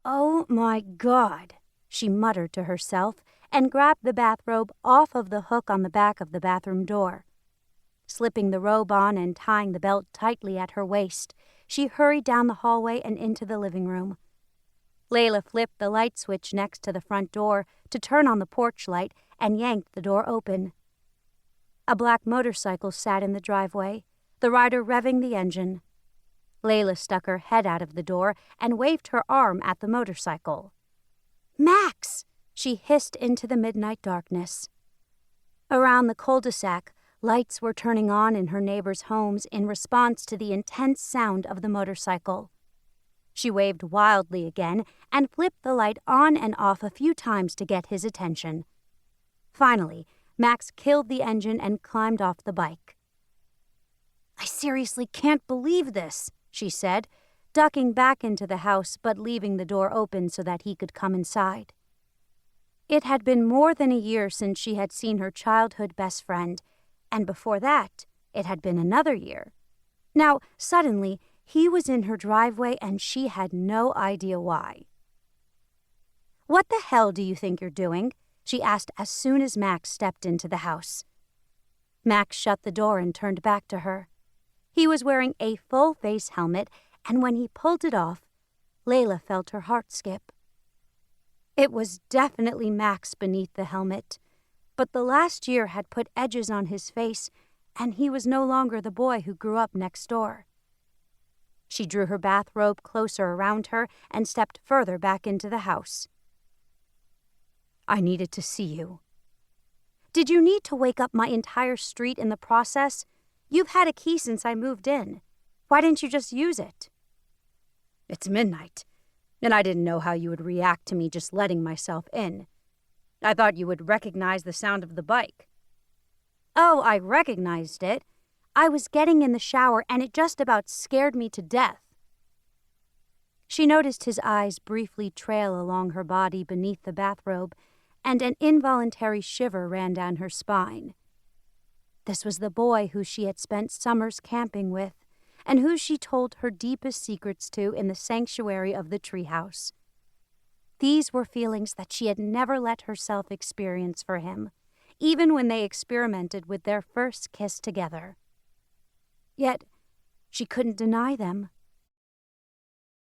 "Oh my God," she muttered to herself and grabbed the bathrobe off of the hook on the back of the bathroom door. Slipping the robe on and tying the belt tightly at her waist, she hurried down the hallway and into the living room. Layla flipped the light switch next to the front door to turn on the porch light and yanked the door open. A black motorcycle sat in the driveway, the rider revving the engine. Layla stuck her head out of the door and waved her arm at the motorcycle. "Max!" she hissed into the midnight darkness. Around the cul-de-sac, lights were turning on in her neighbors' homes in response to the intense sound of the motorcycle. She waved wildly again and flipped the light on and off a few times to get his attention. Finally, Max killed the engine and climbed off the bike. "I seriously can't believe this," she said, ducking back into the house but leaving the door open so that he could come inside. It had been more than a year since she had seen her childhood best friend, and before that, it had been another year. Now, suddenly, he was in her driveway and she had no idea why. "What the hell do you think you're doing?" she asked as soon as Max stepped into the house. Max shut the door and turned back to her. He was wearing a full-face helmet, and when he pulled it off, Layla felt her heart skip. It was definitely Max beneath the helmet, but the last year had put edges on his face, and he was no longer the boy who grew up next door. She drew her bathrobe closer around her and stepped further back into the house. "I needed to see you." "Did you need to wake up my entire street in the process? You've had a key since I moved in. Why didn't you just use it?" "It's midnight, and I didn't know how you would react to me just letting myself in. I thought you would recognize the sound of the bike." "Oh, I recognized it. I was getting in the shower and it just about scared me to death." She noticed his eyes briefly trail along her body beneath the bathrobe, and an involuntary shiver ran down her spine. This was the boy who she had spent summers camping with, and who she told her deepest secrets to in the sanctuary of the treehouse. These were feelings that she had never let herself experience for him, even when they experimented with their first kiss together. Yet, she couldn't deny them.